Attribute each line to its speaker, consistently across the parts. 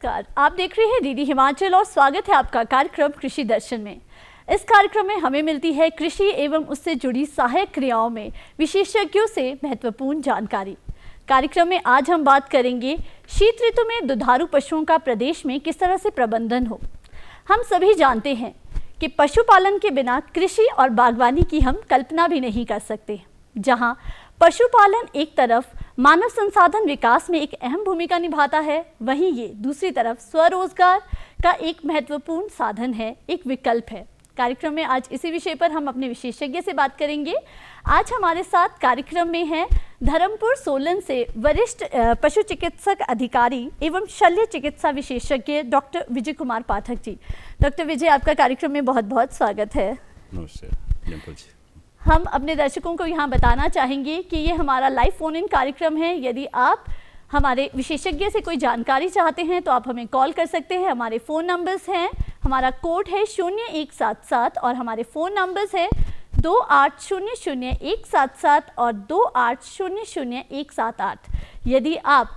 Speaker 1: नमस्कार, आप देख रहे हैं डीडी हिमाचल और स्वागत है आपका कार्यक्रम कृषि दर्शन में। इस कार्यक्रम में हमें मिलती है कृषि एवं उससे जुड़ी सहायक क्रियाओं में विशेषज्ञों से महत्वपूर्ण जानकारी। कार्यक्रम में आज हम बात करेंगे शीत ऋतु में दुधारू पशुओं का प्रदेश में किस तरह से प्रबंधन हो। हम सभी जानते हैं कि पशुपालन के बिना कृषि और बागवानी की हम कल्पना भी नहीं कर सकते। जहाँ पशुपालन एक तरफ मानव संसाधन विकास में एक अहम भूमिका निभाता है, वहीं ये दूसरी तरफ स्वरोजगार का एक महत्वपूर्ण साधन है, एक विकल्प है। कार्यक्रम में आज इसी विषय पर हम अपने विशेषज्ञ से बात करेंगे। आज हमारे साथ कार्यक्रम में हैं धर्मपुर सोलन से वरिष्ठ पशु चिकित्सक अधिकारी एवं शल्य चिकित्सा विशेषज्ञ डॉक्टर विजय कुमार पाठक जी। डॉक्टर विजय, आपका कार्यक्रम में बहुत बहुत स्वागत है।
Speaker 2: नमस्ते।
Speaker 1: हम अपने दर्शकों को यहाँ बताना चाहेंगे कि ये हमारा लाइव फोन इन कार्यक्रम है। यदि आप हमारे विशेषज्ञ से कोई जानकारी चाहते हैं तो आप हमें कॉल कर सकते हैं। हमारे फ़ोन नंबर्स हैं, हमारा कोड है 0177 और हमारे फ़ोन नंबर्स है 28000177 और 28000178। यदि आप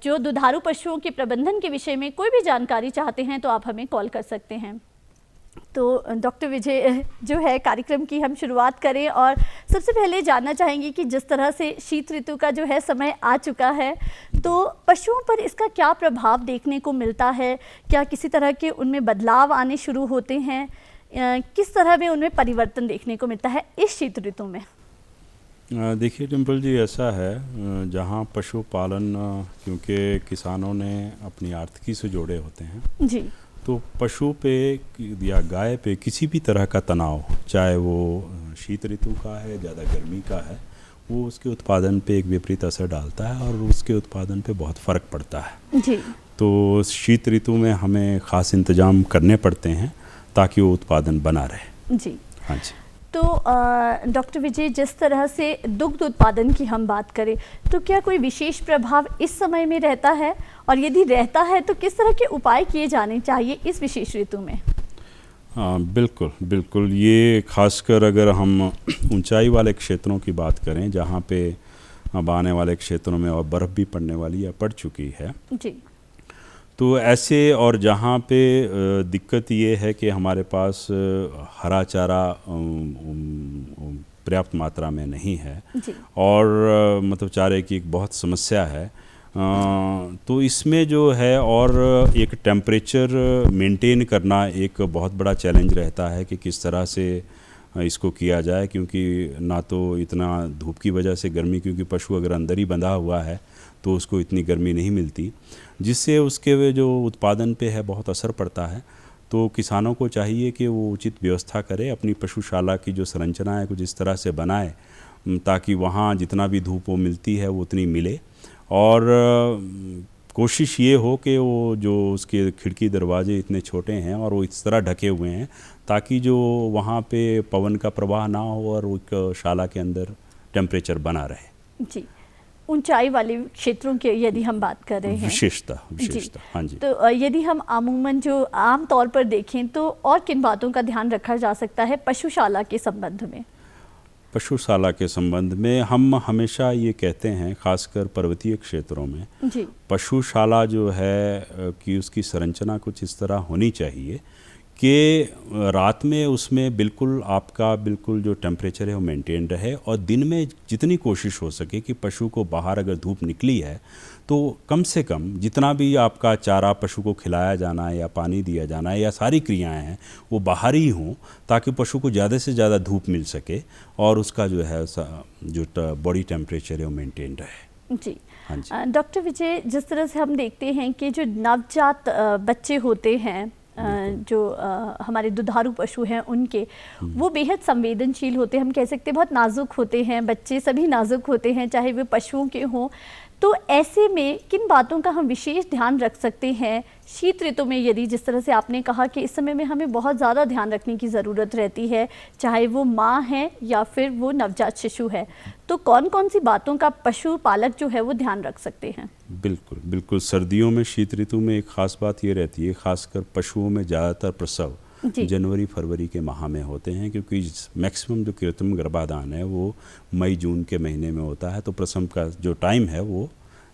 Speaker 1: जो दुधारू पशुओं के प्रबंधन के विषय में कोई भी जानकारी चाहते हैं तो आप हमें कॉल कर सकते हैं। तो डॉक्टर विजय, जो है कार्यक्रम की हम शुरुआत करें और सबसे पहले जानना चाहेंगे कि जिस तरह से शीत ऋतु का जो है समय आ चुका है, तो पशुओं पर इसका क्या प्रभाव देखने को मिलता है? क्या किसी तरह के उनमें बदलाव आने शुरू होते हैं? किस तरह में उनमें परिवर्तन देखने को मिलता है इस शीत ऋतु में?
Speaker 2: देखिए डिम्पल जी, ऐसा है जहाँ पशुपालन क्योंकि किसानों ने अपनी आर्थिकी से जोड़े होते हैं
Speaker 1: जी,
Speaker 2: तो पशु पे या गाय पे किसी भी तरह का तनाव, चाहे वो शीत ऋतु का है, ज़्यादा गर्मी का है, वो उसके उत्पादन पे एक विपरीत असर डालता है और उसके उत्पादन पे बहुत फ़र्क पड़ता है
Speaker 1: जी।
Speaker 2: तो शीत ऋतु में हमें ख़ास इंतजाम करने पड़ते हैं ताकि वो उत्पादन बना रहे।
Speaker 1: जी,
Speaker 2: हाँ जी।
Speaker 1: तो डॉक्टर विजय, जिस तरह से दुग्ध उत्पादन की हम बात करें तो क्या कोई विशेष प्रभाव इस समय में रहता है, और यदि रहता है तो किस तरह के उपाय किए जाने चाहिए इस विशेष ऋतु में?
Speaker 2: बिल्कुल बिल्कुल। ये खासकर अगर हम ऊंचाई वाले क्षेत्रों की बात करें, जहाँ पे अब आने वाले क्षेत्रों में और बर्फ़ भी पड़ने वाली या पड़ चुकी है
Speaker 1: जी,
Speaker 2: तो ऐसे, और जहाँ पे दिक्कत ये है कि हमारे पास हरा चारा पर्याप्त मात्रा में नहीं है
Speaker 1: जी,
Speaker 2: और मतलब चारे की एक बहुत समस्या है, तो इसमें जो है और एक टेम्परेचर मेंटेन करना एक बहुत बड़ा चैलेंज रहता है कि किस तरह से इसको किया जाए, क्योंकि ना तो इतना धूप की वजह से गर्मी, क्योंकि पशु अगर अंदर ही बंधा हुआ है तो उसको इतनी गर्मी नहीं मिलती, जिससे उसके जो उत्पादन पे है बहुत असर पड़ता है। तो किसानों को चाहिए कि वो उचित व्यवस्था करे, अपनी पशुशाला की जो संरचना है कुछ इस तरह से बनाए ताकि वहाँ जितना भी धूप वो मिलती है वो उतनी मिले, और कोशिश ये हो कि वो जो उसके खिड़की दरवाजे इतने छोटे हैं और वो इस तरह ढके हुए हैं ताकि जो वहाँ पे पवन का प्रवाह ना हो और एक शाला के अंदर टेम्परेचर बना रहे।
Speaker 1: जी। ऊंचाई वाले क्षेत्रों की यदि हम बात कर रहे हैं,
Speaker 2: विशेषता हाँ जी,
Speaker 1: तो यदि हम अमूमन जो आम तौर पर देखें तो और किन बातों का ध्यान रखा जा सकता है पशुशाला के संबंध में?
Speaker 2: पशुशाला के संबंध में हम हमेशा ये कहते हैं, खासकर पर्वतीय क्षेत्रों में
Speaker 1: जी,
Speaker 2: पशुशाला जो है कि उसकी संरचना कुछ इस तरह होनी चाहिए कि रात में उसमें बिल्कुल जो टेम्परेचर है वो मेंटेन रहे, और दिन में जितनी कोशिश हो सके कि पशु को बाहर अगर धूप निकली है तो कम से कम जितना भी आपका चारा पशु को खिलाया जाना है या पानी दिया जाना है या सारी क्रियाएं हैं वो बाहर ही हों, ताकि पशु को ज़्यादा से ज़्यादा धूप मिल सके और उसका जो है जो बॉडी टेम्परेचर है वो मेंटेन रहे।
Speaker 1: जी।
Speaker 2: हाँ जी।
Speaker 1: डॉक्टर विजय, जिस तरह से हम देखते हैं कि जो नवजात बच्चे होते हैं, जो हमारे दुधारू पशु हैं उनके, वो बेहद संवेदनशील होते हैं, हम कह सकते हैं बहुत नाजुक होते हैं। बच्चे सभी नाजुक होते हैं, चाहे वे पशुओं के हों। तो ऐसे में किन बातों का हम विशेष ध्यान रख सकते हैं शीत ऋतु में? यदि जिस तरह से आपने कहा कि इस समय में हमें बहुत ज़्यादा ध्यान रखने की ज़रूरत रहती है, चाहे वो माँ है या फिर वो नवजात शिशु है, तो कौन कौन सी बातों का पशुपालक जो है वो ध्यान रख सकते हैं?
Speaker 2: बिल्कुल बिल्कुल। सर्दियों में शीत ऋतु में एक ख़ास बात ये रहती है, खासकर पशुओं में ज़्यादातर प्रसव जनवरी फरवरी के माह में होते हैं, क्योंकि मैक्सिमम जो कृत्रिम गर्भाधान है वो मई जून के महीने में होता है, तो प्रसव का जो टाइम है वो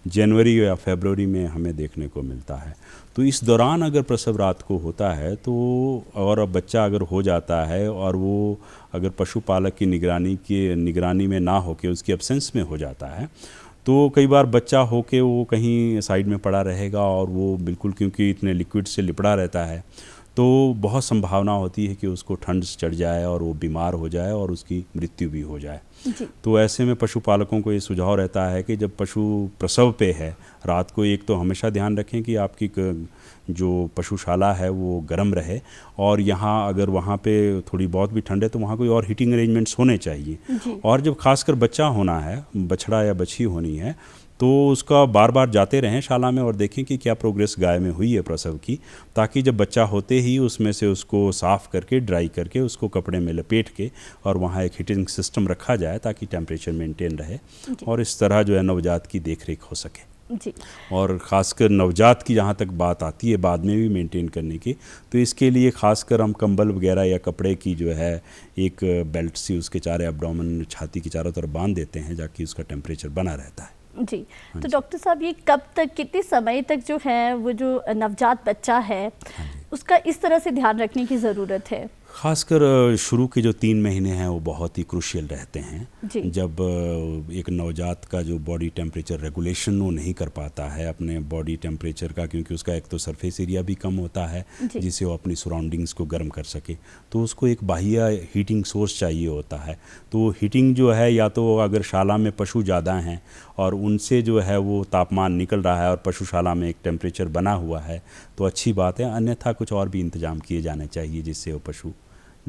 Speaker 2: जनवरी या फरवरी में हमें देखने को मिलता है। तो इस दौरान अगर प्रसव रात को होता है तो, और अब बच्चा अगर हो जाता है और वो अगर पशुपालक की निगरानी में ना होके उसकी एब्सेंस में हो जाता है, तो कई बार बच्चा होके वो कहीं साइड में पड़ा रहेगा और वो बिल्कुल, क्योंकि इतने लिक्विड से लिपड़ा रहता है, तो बहुत संभावना होती है कि उसको ठंड चढ़ जाए और वो बीमार हो जाए और उसकी मृत्यु भी हो जाए। तो ऐसे में पशुपालकों को ये सुझाव रहता है कि जब पशु प्रसव पे है रात को, एक तो हमेशा ध्यान रखें कि आपकी जो पशुशाला है वो गर्म रहे, और यहाँ अगर वहाँ पे थोड़ी बहुत भी ठंड है तो वहाँ कोई और हीटिंग अरेंजमेंट्स होने चाहिए। और जब खासकर बच्चा होना है, बछड़ा या बछी होनी है, तो उसका बार बार जाते रहें शाला में और देखें कि क्या प्रोग्रेस गाय में हुई है प्रसव की, ताकि जब बच्चा होते ही उसमें से उसको साफ़ करके, ड्राई करके, उसको कपड़े में लपेट के और वहाँ एक हीटिंग सिस्टम रखा जाए ताकि टेम्परेचर मेंटेन रहे और इस तरह जो है नवजात की देखरेख हो सके।
Speaker 1: जी।
Speaker 2: और ख़ासकर नवजात की जहाँ तक बात आती है बाद में भी मेंटेन करने की, तो इसके लिए ख़ासकर हम कंबल वगैरह या कपड़े की जो है एक बेल्ट सी उसके चारों एब्डोमेन, छाती की चारों तरफ बांध देते हैं, जाकि उसका टेम्परेचर बना रहता है।
Speaker 1: जी। तो डॉक्टर साहब, ये कब तक, कितने समय तक जो है वो जो नवजात बच्चा है उसका इस तरह से ध्यान रखने की ज़रूरत है?
Speaker 2: खासकर शुरू के जो 3 महीने हैं वो बहुत ही क्रूशियल रहते हैं। जब एक नवजात का जो बॉडी टेम्परेचर रेगुलेशन वो नहीं कर पाता है अपने बॉडी टेम्परेचर का, क्योंकि उसका एक तो सरफेस एरिया भी कम होता है जिससे वो अपनी सराउंडिंग्स को गर्म कर सके, तो उसको एक बाह्य हीटिंग सोर्स चाहिए होता है। तो हीटिंग जो है, या तो अगर शाला में पशु ज़्यादा हैं और उनसे जो है वो तापमान निकल रहा है और पशुशाला में एक टेम्परेचर बना हुआ है तो अच्छी बात है, अन्यथा कुछ और भी इंतजाम किए जाने चाहिए जिससे वो पशु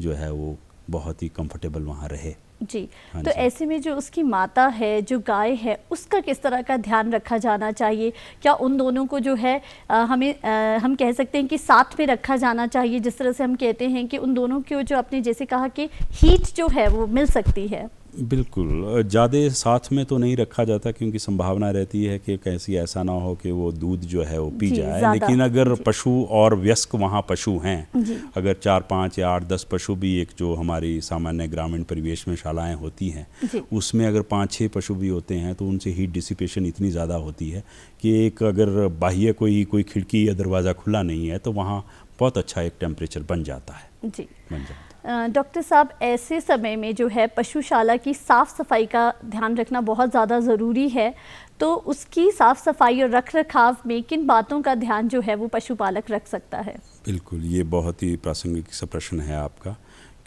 Speaker 2: जो है वो बहुत ही कंफर्टेबल वहाँ रहे।
Speaker 1: जी। तो ऐसे में जो उसकी माता है, जो गाय है, उसका किस तरह का ध्यान रखा जाना चाहिए? क्या उन दोनों को जो है हम कह सकते हैं कि साथ में रखा जाना चाहिए, जिस तरह से हम कहते हैं कि उन दोनों को जो आपने जैसे कहा कि हीट जो है वो मिल सकती है?
Speaker 2: बिल्कुल, ज़्यादा साथ में तो नहीं रखा जाता क्योंकि संभावना रहती है कि कैसी ऐसा ना हो कि वो दूध जो है वो पी जाए। लेकिन अगर पशु और वयस्क वहाँ पशु हैं, अगर 4, 5 या 8, 10 पशु भी, एक जो हमारी सामान्य ग्रामीण परिवेश में शालाएं होती हैं उसमें अगर 5-6 पशु भी होते हैं तो उनसे हीट डिसिपेशन इतनी ज़्यादा होती है कि एक अगर बाह्य कोई खिड़की या दरवाज़ा खुला नहीं है तो वहाँ बहुत अच्छा एक टेम्परेचर बन जाता है।
Speaker 1: जी।
Speaker 2: बन जाता है।
Speaker 1: डॉक्टर साहब, ऐसे समय में जो है पशुशाला की साफ़ सफाई का ध्यान रखना बहुत ज़्यादा ज़रूरी है, तो उसकी साफ़ सफाई और रख रखाव में किन बातों का ध्यान जो है वो पशुपालक रख सकता है?
Speaker 2: बिल्कुल, ये बहुत ही प्रासंगिक सा प्रश्न है आपका।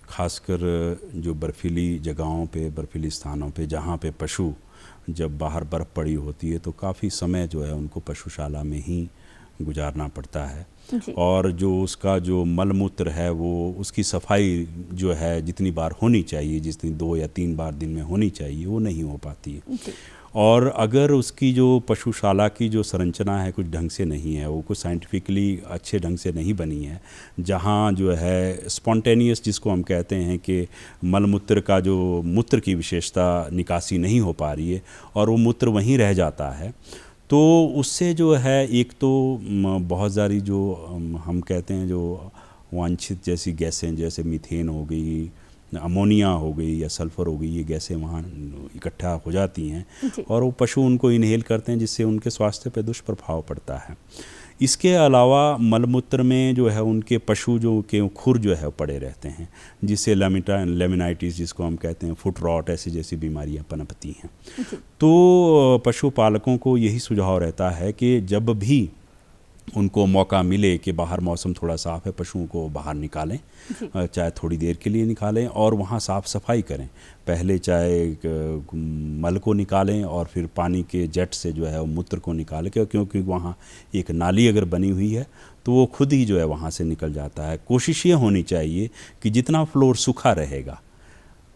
Speaker 2: खासकर जो बर्फीली जगहों पे, बर्फीली स्थानों पे जहाँ पे पशु जब बाहर बर्फ़ पड़ी होती है तो काफ़ी समय जो है उनको पशुशाला में ही गुजारना पड़ता है। और जो उसका जो मलमूत्र है वो उसकी सफाई जो है जितनी बार होनी चाहिए, जितनी 2 या 3 बार दिन में होनी चाहिए, वो नहीं हो पाती है। और अगर उसकी जो पशुशाला की जो संरचना है कुछ ढंग से नहीं है, वो कुछ साइंटिफिकली अच्छे ढंग से नहीं बनी है, जहाँ जो है स्पॉन्टेनियस जिसको हम कहते हैं कि मलमूत्र का जो मूत्र की विशेषता निकासी नहीं हो पा रही है और वो मूत्र वहीं रह जाता है, तो उससे जो है एक तो बहुत सारी जो हम कहते हैं जो वांछित जैसी गैसें, जैसे मीथेन हो गई, अमोनिया हो गई या सल्फ़र हो गई, ये गैसें वहाँ इकट्ठा हो जाती हैं और वो पशु उनको इनहेल करते हैं जिससे उनके स्वास्थ्य पर दुष्प्रभाव पड़ता है। इसके अलावा मलमूत्र में जो है उनके पशु जो के खुर जो है पड़े रहते हैं, जिससे लेमिनाइटिस जिसको हम कहते हैं, फुट रॉट, ऐसी जैसी बीमारियां पनपती हैं। तो पशुपालकों को यही सुझाव रहता है कि जब भी उनको मौका मिले कि बाहर मौसम थोड़ा साफ़ है, पशुओं को बाहर निकालें, चाहे थोड़ी देर के लिए निकालें और वहाँ साफ़ सफाई करें। पहले चाहे मल को निकालें और फिर पानी के जेट से जो है वो मूत्र को निकालें, क्योंकि वहाँ एक नाली अगर बनी हुई है तो वो खुद ही जो है वहाँ से निकल जाता है। कोशिश ये होनी चाहिए कि जितना फ्लोर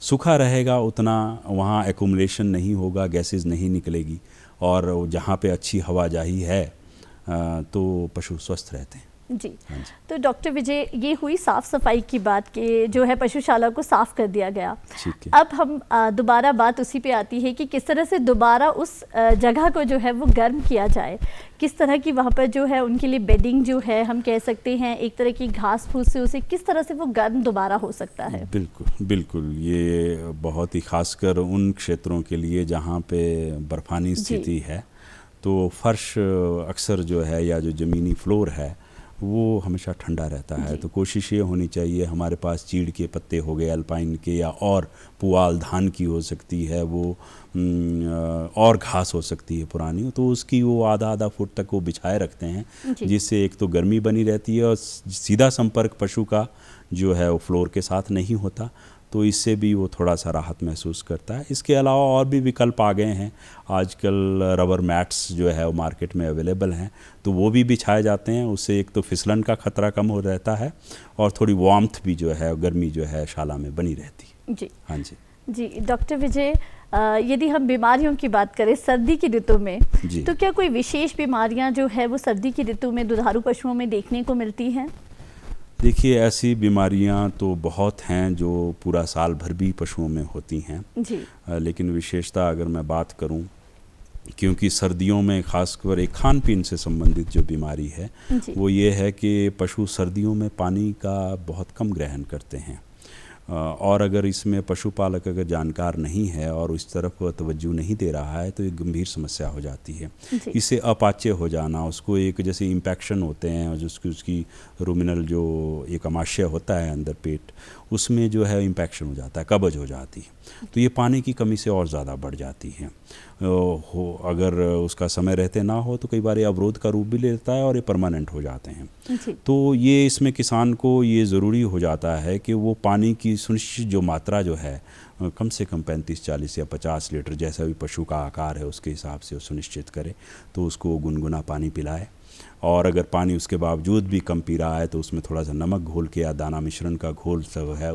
Speaker 2: सूखा रहेगा उतना वहाँ एक्यूमुलेशन नहीं होगा, गैसेस नहीं निकलेगी और जहाँ पे अच्छी हवाजाही है तो पशु स्वस्थ रहते हैं।
Speaker 1: जी। तो डॉक्टर विजय, ये हुई साफ़ सफाई की बात कि जो है पशुशाला को साफ़ कर दिया गया। अब हम दोबारा बात उसी पे आती है कि किस तरह से दोबारा उस जगह को जो है वो गर्म किया जाए, किस तरह की वहाँ पर जो है उनके लिए बेडिंग जो है, हम कह सकते हैं एक तरह की घास फूस से उसे किस तरह से वो गर्म दोबारा हो सकता है?
Speaker 2: बिल्कुल, ये बहुत ही खासकर उन क्षेत्रों के लिए जहाँ पे बर्फानी स्थिति है, तो फर्श अक्सर जो है या जो ज़मीनी फ्लोर है वो हमेशा ठंडा रहता है। तो कोशिश ये होनी चाहिए, हमारे पास चीड़ के पत्ते हो गए, अल्पाइन के, या और पुआल धान की हो सकती है, वो और घास हो सकती है पुरानी, तो उसकी वो आधा फुट तक वो बिछाए रखते हैं, जिससे एक तो गर्मी बनी रहती है और सीधा संपर्क पशु का जो है वो फ्लोर के साथ नहीं होता, तो इससे भी वो थोड़ा सा राहत महसूस करता है। इसके अलावा और भी विकल्प आ गए हैं आजकल, रबर मैट्स जो है वो मार्केट में अवेलेबल हैं, तो वो भी बिछाए जाते हैं। उससे एक तो फिसलन का खतरा कम हो रहता है और थोड़ी वार्मथ भी जो है, गर्मी जो है शाला में बनी रहती है।
Speaker 1: जी
Speaker 2: हाँ जी
Speaker 1: जी। डॉक्टर विजय, यदि हम बीमारियों की बात करें सर्दी की ऋतु में, तो क्या कोई विशेष बीमारियां जो है वो सर्दी की ऋतु में दुधारू पशुओं में देखने को मिलती हैं?
Speaker 2: देखिए, ऐसी बीमारियां तो बहुत हैं जो पूरा साल भर भी पशुओं में होती हैं
Speaker 1: जी।
Speaker 2: लेकिन विशेषता अगर मैं बात करूं, क्योंकि सर्दियों में खासकर एक खान पीन से संबंधित जो बीमारी है वो ये है कि पशु सर्दियों में पानी का बहुत कम ग्रहण करते हैं, और अगर इसमें पशुपालक अगर जानकार नहीं है और उस तरफ तवज्जो नहीं दे रहा है तो एक गंभीर समस्या हो जाती है। इससे अपाच्य हो जाना, उसको एक जैसे इम्पैक्शन होते हैं और उसकी रूमिनल जो एक अमाशय होता है अंदर पेट, उसमें जो है इम्पैक्शन हो जाता है, कब्ज हो जाती है, तो ये पानी की कमी से और ज़्यादा बढ़ जाती है। अगर उसका समय रहते ना हो तो कई बार ये अवरोध का रूप भी लेता है और ये परमानेंट हो जाते हैं। तो ये इसमें किसान को ये ज़रूरी हो जाता है कि वो पानी की सुनिश्चित जो मात्रा जो है कम से कम 35-40 या 50 लीटर, जैसा भी पशु का आकार है उसके हिसाब से वो सुनिश्चित करे, तो उसको गुनगुना पानी पिलाए। और अगर पानी उसके बावजूद भी कम पी रहा है तो उसमें थोड़ा सा नमक घोल के या दाना मिश्रण का घोल सब है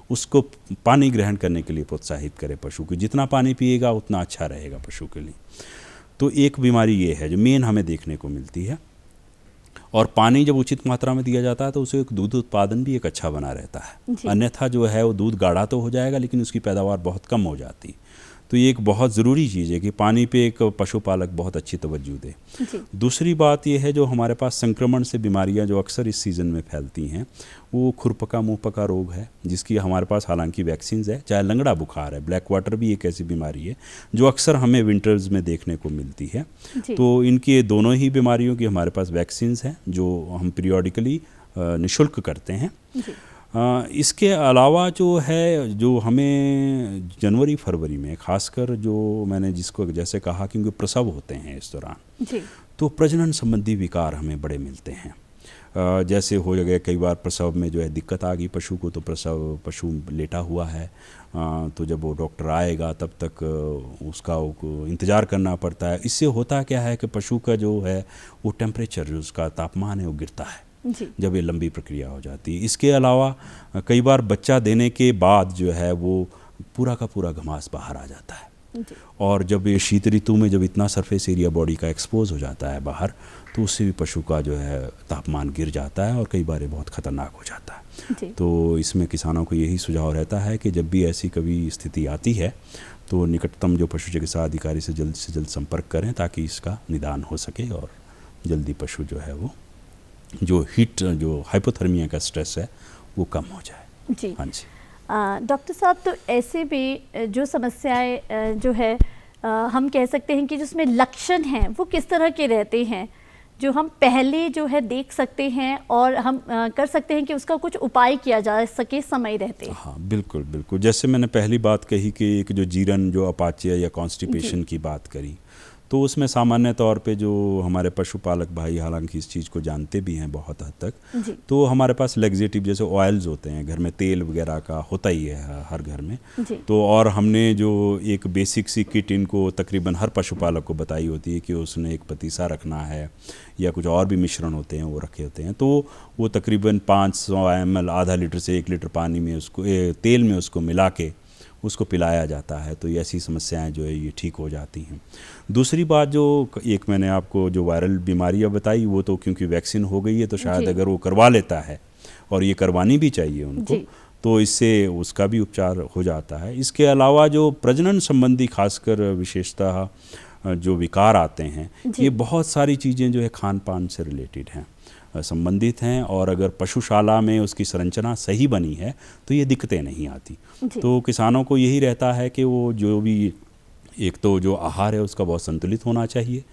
Speaker 2: उसको पानी ग्रहण करने के लिए प्रोत्साहित करे। पशु को जितना पानी पिएगा उतना अच्छा रहेगा पशु के लिए। तो एक बीमारी ये है जो मेन हमें देखने को मिलती है। और पानी जब उचित मात्रा में दिया जाता है तो उसे एक दूध उत्पादन भी एक अच्छा बना रहता है। अन्यथा जो है वो दूध गाढ़ा तो हो जाएगा लेकिन उसकी पैदावार बहुत कम हो जाती है। तो ये एक बहुत ज़रूरी चीज़ है कि पानी पे एक पशुपालक बहुत अच्छी तवज्जो दे। दूसरी बात ये है, जो हमारे पास संक्रमण से बीमारियां जो अक्सर इस सीज़न में फैलती हैं, वो खुरपका मुंहपका रोग है, जिसकी हमारे पास हालांकि वैक्सीन्स है। चाहे लंगड़ा बुखार है, ब्लैक वाटर भी एक ऐसी बीमारी है जो अक्सर हमें विंटर्स में देखने को मिलती है। तो इनके दोनों ही बीमारियों की हमारे पास वैक्सीन्स हैं जो हम पीरियोडिकली निःशुल्क करते हैं। इसके अलावा जो है, जो हमें जनवरी फरवरी में खासकर जो मैंने जिसको जैसे कहा, क्योंकि प्रसव होते हैं इस दौरान, तो प्रजनन संबंधी विकार हमें बड़े मिलते हैं। जैसे हो गए कई बार प्रसव में जो है दिक्कत आ गई पशु को, तो पशु लेटा हुआ है, तो जब वो डॉक्टर आएगा तब तक उसका इंतज़ार करना पड़ता है। इससे होता क्या है कि पशु का जो है वो टेम्परेचर, जो उसका तापमान है वो गिरता है जब ये लंबी प्रक्रिया हो जाती है। इसके अलावा कई बार बच्चा देने के बाद जो है वो पूरा का पूरा घमास बाहर आ जाता है, और जब ये शीत ऋतु में जब इतना सरफेस एरिया बॉडी का एक्सपोज हो जाता है बाहर, तो उससे भी पशु का जो है तापमान गिर जाता है और कई बार ये बहुत ख़तरनाक हो जाता है। तो इसमें किसानों को यही सुझाव रहता है कि जब भी ऐसी कभी स्थिति आती है तो निकटतम जो पशु चिकित्सा अधिकारी से जल्द संपर्क करें, ताकि इसका निदान हो सके और जल्दी पशु जो है वो जो हीट, जो हाइपोथर्मिया का स्ट्रेस है वो कम हो जाए।
Speaker 1: जी
Speaker 2: हाँ जी।
Speaker 1: डॉक्टर साहब, तो ऐसे भी जो समस्याएं जो है हम कह सकते हैं कि जिसमें लक्षण हैं वो किस तरह के रहते हैं, जो हम पहले जो है देख सकते हैं और हम कर सकते हैं कि उसका कुछ उपाय किया जा सके समय रहते?
Speaker 2: हाँ बिल्कुल बिल्कुल। जैसे मैंने पहली बात कही कि एक जो जीरण, जो अपाच्य या कॉन्स्टिपेशन की बात करी, तो उसमें सामान्य तौर पे जो हमारे पशुपालक भाई हालांकि इस चीज़ को जानते भी हैं बहुत हद तक, तो हमारे पास लेग्जेटिव जैसे ऑयल्स होते हैं, घर में तेल वगैरह का होता ही है हर घर में। तो और हमने जो एक बेसिक सी किट इनको तकरीबन हर पशुपालक को बताई होती है कि उसने एक पतीसा रखना है या कुछ और भी मिश्रण होते हैं वो रखे होते हैं। तो वो तकरीबन 500 ml, आधा लीटर से 1 लीटर पानी में उसको तेल में उसको मिला के उसको पिलाया जाता है। तो ये ऐसी समस्याएं जो है ये ठीक हो जाती हैं। दूसरी बात, जो एक मैंने आपको जो वायरल बीमारियां बताई, वो तो क्योंकि वैक्सीन हो गई है तो शायद अगर वो करवा लेता है, और ये करवानी भी चाहिए उनको, तो इससे उसका भी उपचार हो जाता है। इसके अलावा जो प्रजनन संबंधी खासकर विशेषतः जो विकार आते हैं, ये बहुत सारी चीज़ें जो है खान पान से रिलेटेड हैं, संबंधित हैं, और अगर पशुशाला में उसकी संरचना सही बनी है तो ये दिक्कतें नहीं आती। तो किसानों को यही रहता है कि वो जो भी एक तो जो आहार है उसका बहुत संतुलित होना चाहिए,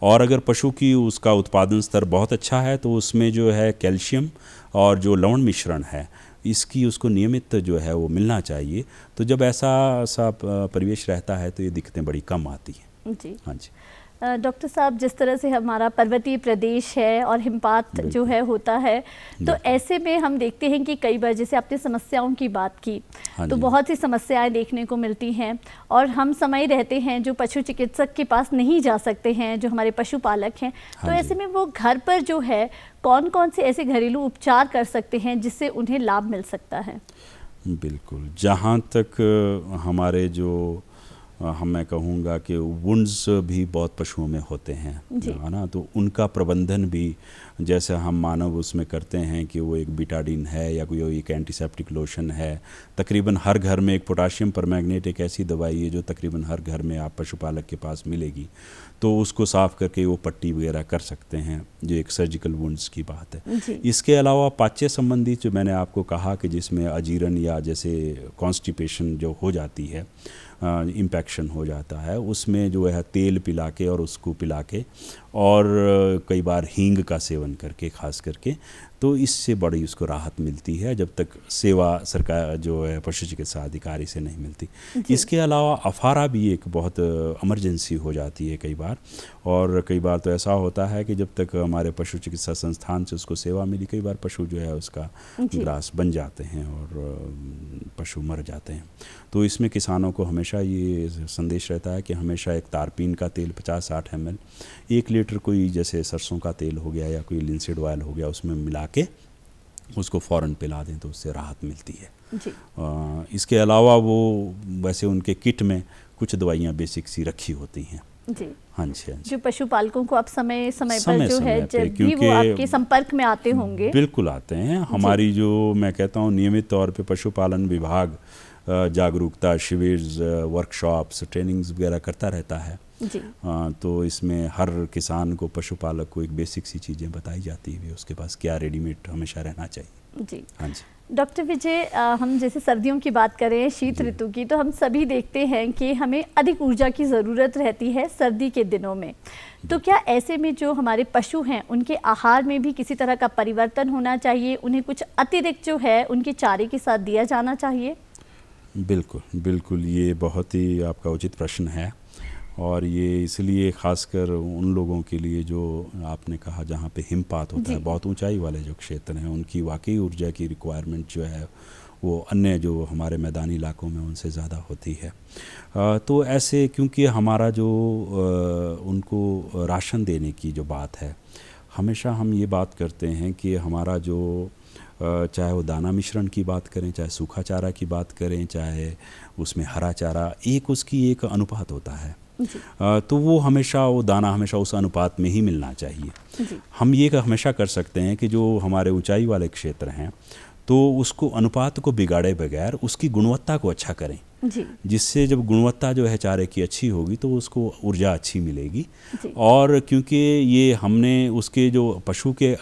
Speaker 2: और अगर पशु की उसका उत्पादन स्तर बहुत अच्छा है तो उसमें जो है कैल्शियम और जो लवण मिश्रण है इसकी उसको नियमित जो है वो मिलना चाहिए। तो जब ऐसा परिवेश रहता है तो ये दिक्कतें बड़ी कम आती हैं।
Speaker 1: जी
Speaker 2: हाँ जी।
Speaker 1: डॉक्टर साहब, जिस तरह से हमारा पर्वतीय प्रदेश है और हिमपात जो है होता है, तो ऐसे में हम देखते हैं कि कई बार, जैसे आपने समस्याओं की बात की,
Speaker 2: हाँ
Speaker 1: तो
Speaker 2: जी।
Speaker 1: बहुत सी समस्याएं देखने को मिलती हैं और हम समय रहते हैं जो पशु चिकित्सक के पास नहीं जा सकते हैं, जो हमारे पशुपालक हैं। तो
Speaker 2: हाँ
Speaker 1: ऐसे
Speaker 2: जी।
Speaker 1: में वो घर पर जो है कौन कौन से ऐसे घरेलू उपचार कर सकते हैं जिससे उन्हें लाभ मिल सकता है?
Speaker 2: बिल्कुल, जहाँ तक हमारे जो मैं कहूँगा कि वुंड्स भी बहुत पशुओं में होते हैं, है ना, तो उनका प्रबंधन भी जैसे हम मानव उसमें करते हैं कि वो एक बीटाडीन है या कोई एक एंटीसेप्टिक लोशन है। तकरीबन हर घर में एक पोटाशियम परमैंगनेट एक ऐसी दवाई है जो तकरीबन हर घर में आप पशुपालक के पास मिलेगी, तो उसको साफ़ करके वो पट्टी वगैरह कर सकते हैं, जो एक सर्जिकल वुंड्स की बात है। इसके अलावा पाच्य संबंधी जो मैंने आपको कहा कि जिसमें अजीर्ण या जैसे कॉन्स्टिपेशन जो हो जाती है, इम्पैक्शन हो जाता है, उसमें जो है तेल पिला के और उसको पिला के और कई बार हींग का सेवन करके खास करके, तो इससे बड़ी उसको राहत मिलती है जब तक सेवा सरकार जो है पशु चिकित्सा अधिकारी से नहीं मिलती। इसके अलावा अफारा भी एक बहुत इमरजेंसी हो जाती है कई बार, और कई बार तो ऐसा होता है कि जब तक हमारे पशु चिकित्सा संस्थान से उसको सेवा मिली, कई बार पशु जो है उसका ग्रास बन जाते हैं और पशु मर जाते हैं। तो इसमें किसानों को हमेशा ये संदेश रहता है कि हमेशा एक तारपीन का तेल 50-60 ml 1 लीटर कोई जैसे सरसों का तेल हो गया या कोई लिंसीड ऑयल हो गया उसमें मिला के उसको फ़ौरन पिला दें तो उससे राहत मिलती है।
Speaker 1: जी।
Speaker 2: इसके अलावा वो वैसे उनके किट में कुछ दवाइयाँ बेसिक सी रखी होती हैं।
Speaker 1: जी।
Speaker 2: हाँ जी, हाँ जी।
Speaker 1: जो पशुपालकों को आप समय पर जो है जब भी वो आपके संपर्क में आते होंगे।
Speaker 2: बिल्कुल आते हैं। हमारी जो मैं कहता हूँ नियमित तौर पे पशुपालन विभाग जागरूकता शिविर, वर्कशॉप्स, ट्रेनिंग्स वगैरह करता रहता है।
Speaker 1: जी।
Speaker 2: तो इसमें हर किसान को, पशुपालक को एक बेसिक सी चीज़ें बताई जाती है, उसके पास क्या रेडीमेड हमेशा रहना चाहिए।
Speaker 1: जी।
Speaker 2: हाँ जी।
Speaker 1: डॉक्टर विजय, हम जैसे सर्दियों की बात करें, शीत ऋतु की, तो हम सभी देखते हैं कि हमें अधिक ऊर्जा की ज़रूरत रहती है सर्दी के दिनों में। तो क्या ऐसे में जो हमारे पशु हैं उनके आहार में भी किसी तरह का परिवर्तन होना चाहिए? उन्हें कुछ अतिरिक्त जो है उनके चारे के साथ दिया जाना चाहिए?
Speaker 2: बिल्कुल बिल्कुल, ये बहुत ही आपका उचित प्रश्न है, और ये इसलिए ख़ासकर उन लोगों के लिए जो आपने कहा जहाँ पे हिमपात होता है, बहुत ऊंचाई वाले जो क्षेत्र हैं, उनकी वाकई ऊर्जा की रिक्वायरमेंट जो है वो अन्य जो हमारे मैदानी इलाकों में उनसे ज़्यादा होती है। तो ऐसे क्योंकि हमारा जो उनको राशन देने की जो बात है, हमेशा हम ये बात करते हैं कि हमारा जो चाहे वो दाना मिश्रण की बात करें, चाहे सूखा चारा की बात करें, चाहे उसमें हरा चारा, उसकी एक अनुपात होता है। तो वो हमेशा वो दाना हमेशा उस अनुपात में ही मिलना चाहिए। हम ये हमेशा कर सकते हैं कि जो हमारे ऊंचाई वाले क्षेत्र हैं तो उसको अनुपात को बिगाड़े बगैर उसकी गुणवत्ता को अच्छा करें, जिससे जब गुणवत्ता जो है चारे की अच्छी होगी तो उसको ऊर्जा अच्छी मिलेगी। और क्योंकि ये हमने उसके जो पशु के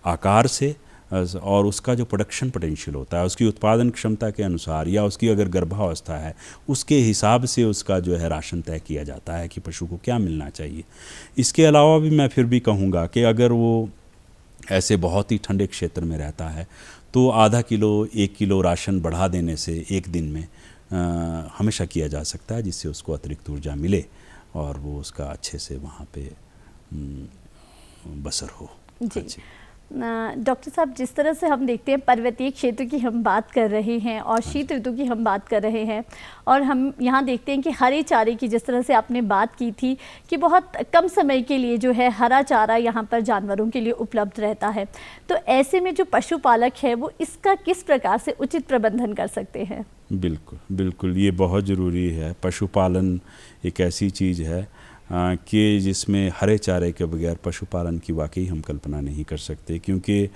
Speaker 2: आकार से और उसका जो प्रोडक्शन पोटेंशियल होता है, उसकी उत्पादन क्षमता के अनुसार, या उसकी अगर गर्भावस्था है उसके हिसाब से उसका जो है राशन तय किया जाता है कि पशु को क्या मिलना चाहिए। इसके अलावा भी मैं फिर भी कहूँगा कि अगर वो ऐसे बहुत ही ठंडे क्षेत्र में रहता है तो आधा किलो 1 किलो राशन बढ़ा देने से एक दिन में हमेशा किया जा सकता है, जिससे उसको अतिरिक्त ऊर्जा मिले और वो उसका अच्छे से वहाँ पे बसर हो।
Speaker 1: जी। डॉक्टर साहब, जिस तरह से हम देखते हैं पर्वतीय क्षेत्र की हम बात कर रहे हैं और शीत ऋतु की हम बात कर रहे हैं, और हम यहाँ देखते हैं कि हरे चारे की जिस तरह से आपने बात की थी कि बहुत कम समय के लिए जो है हरा चारा यहाँ पर जानवरों के लिए उपलब्ध रहता है, तो ऐसे में जो पशुपालक है वो इसका किस प्रकार से उचित प्रबंधन कर सकते हैं?
Speaker 2: बिल्कुल बिल्कुल, ये बहुत ज़रूरी है। पशुपालन एक ऐसी चीज़ है कि जिसमें हरे चारे के बगैर पशुपालन की वाकई हम कल्पना नहीं कर सकते, क्योंकि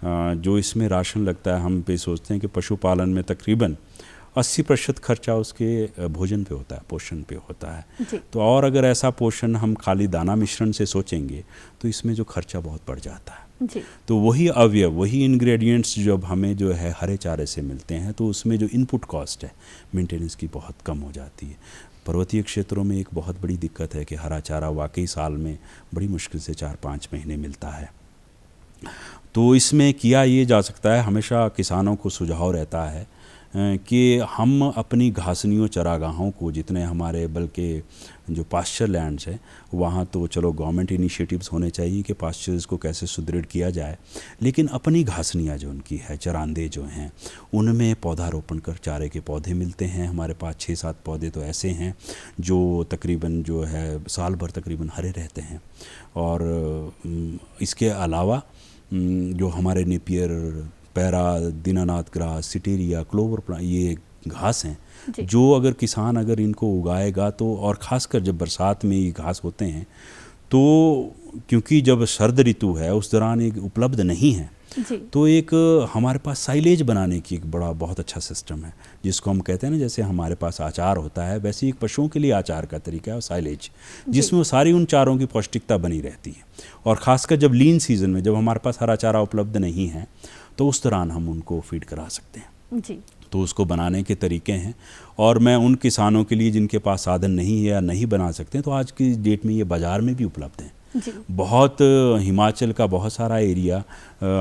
Speaker 2: जो इसमें राशन लगता है, हम पे सोचते हैं कि पशुपालन में तकरीबन 80% खर्चा उसके भोजन पे होता है, पोषण पे होता है। तो और अगर ऐसा पोषण हम खाली दाना मिश्रण से सोचेंगे तो इसमें जो खर्चा बहुत बढ़ जाता है। तो वही अवयव, वही इंग्रेडिएंट्स जब हमें जो है हरे चारे से मिलते हैं तो उसमें जो इनपुट कॉस्ट है मेंटेनेंस की बहुत कम हो जाती है। पर्वतीय क्षेत्रों में एक बहुत बड़ी दिक्कत है कि हरा चारा वाकई साल में बड़ी मुश्किल से 4-5 महीने मिलता है। तो इसमें किया ये जा सकता है, हमेशा किसानों को सुझाव रहता है कि हम अपनी घासनियों चरागाहों को, जितने हमारे बल्कि जो पास्चर लैंड्स हैं वहाँ तो चलो गवर्नमेंट इनिशिएटिव्स होने चाहिए कि पास्चर्स को कैसे सुदृढ़ किया जाए, लेकिन अपनी घासनियाँ जो उनकी है, चरांदे जो हैं, उनमें पौधारोपण कर चारे के पौधे मिलते हैं। हमारे पास 6-7 पौधे तो ऐसे हैं जो तकरीबन जो है साल भर तकरीबन हरे रहते हैं। और इसके अलावा जो हमारे napier, para, Dinanath grass, setaria, clover plant, ये घास हैं जो अगर किसान अगर इनको उगाएगा तो, और ख़ासकर जब बरसात में ये घास होते हैं तो, क्योंकि जब सर्द ऋतु है उस दौरान ये उपलब्ध नहीं है, तो एक हमारे पास साइलेज बनाने की एक बहुत अच्छा सिस्टम है, जिसको हम कहते हैं ना, जैसे हमारे पास आचार होता है वैसे एक पशुओं के लिए आचार का तरीका है साइलेज, जिसमें सारी उन चारों की पौष्टिकता बनी रहती है। और ख़ासकर जब लीन सीज़न में, जब हमारे पास हरा चारा उपलब्ध नहीं है, तो उस दौरान हम उनको फीड करा सकते हैं जी। तो उसको बनाने के तरीके हैं, और मैं उन किसानों के लिए जिनके पास साधन नहीं है या नहीं बना सकते, तो आज की डेट में ये बाज़ार में भी उपलब्ध हैं जी। बहुत हिमाचल का बहुत सारा एरिया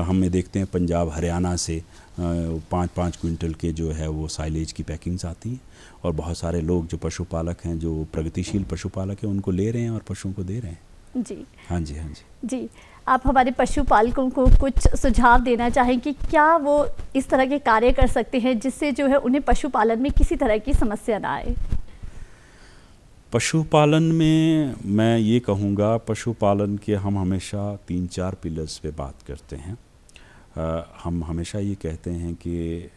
Speaker 2: हमें देखते हैं, पंजाब, हरियाणा से 5-5 क्विंटल के जो है वो साइलेज की पैकिंग्स आती हैं, और बहुत सारे लोग जो पशुपालक हैं, जो प्रगतिशील पशुपालक हैं, उनको ले रहे हैं और पशुओं को दे रहे हैं
Speaker 1: जी।
Speaker 2: हाँ जी, हाँ जी
Speaker 1: जी। आप हमारे पशुपालकों को कुछ सुझाव देना चाहें कि क्या वो इस तरह के कार्य कर सकते हैं जिससे जो है उन्हें पशुपालन में किसी तरह की समस्या ना आए?
Speaker 2: पशुपालन में मैं ये कहूँगा, पशुपालन के हम हमेशा 3-4 पिलर्स पे बात करते हैं। हम हमेशा ये कहते हैं कि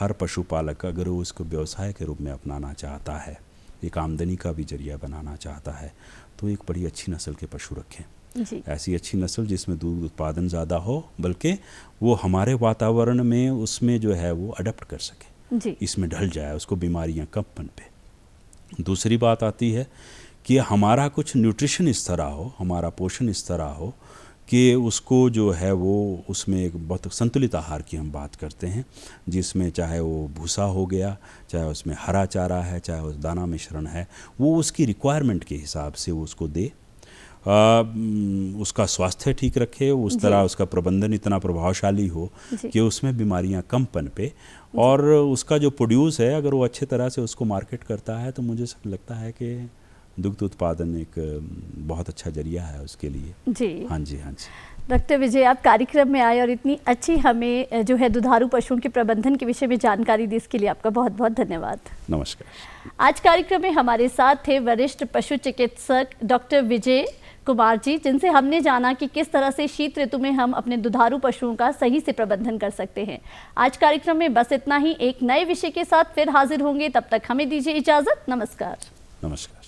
Speaker 2: हर पशुपालक अगर वो इसको व्यवसाय के रूप में अपनाना चाहता है, एक आमदनी का भी जरिया बनाना चाहता है, तो एक बड़ी अच्छी नस्ल के पशु रखें जी। ऐसी अच्छी नस्ल जिसमें दूध उत्पादन ज़्यादा हो, बल्कि वो हमारे वातावरण में उसमें जो है वो अडप्ट कर सके जी। इसमें ढल जाए, उसको बीमारियां कम पनपे। दूसरी बात आती है कि हमारा कुछ न्यूट्रिशन इस तरह हो, हमारा पोषण इस तरह हो कि उसको जो है वो उसमें एक बहुत संतुलित आहार की हम बात करते हैं, जिसमें चाहे वो भूसा हो गया, चाहे उसमें हरा चारा है, चाहे उस दाना मिश्रण है, वो उसकी रिक्वायरमेंट के हिसाब से वो उसको दे, उसका स्वास्थ्य ठीक रखे, उस तरह उसका प्रबंधन इतना प्रभावशाली हो कि उसमें बीमारियां कम पनपे, और उसका जो प्रोड्यूस है अगर वो अच्छे तरह से उसको मार्केट करता है, तो मुझे लगता है कि दुग्ध उत्पादन एक बहुत अच्छा जरिया है उसके लिए जी। हाँ जी, हाँ जी।
Speaker 1: डॉक्टर विजय, आप कार्यक्रम में आए और इतनी अच्छी हमें जो है दुधारू पशुओं के प्रबंधन के विषय में जानकारी दी, इसके लिए आपका बहुत बहुत धन्यवाद।
Speaker 2: नमस्कार।
Speaker 1: आज कार्यक्रम में हमारे साथ थे वरिष्ठ पशु चिकित्सक डॉक्टर विजय कुमार जी, जिनसे हमने जाना कि किस तरह से शीत ऋतु में हम अपने दुधारू पशुओं का सही से प्रबंधन कर सकते हैं। आज कार्यक्रम में बस इतना ही, एक नए विषय के साथ फिर हाजिर होंगे, तब तक हमें दीजिए इजाज़त। नमस्कार।
Speaker 2: नमस्कार।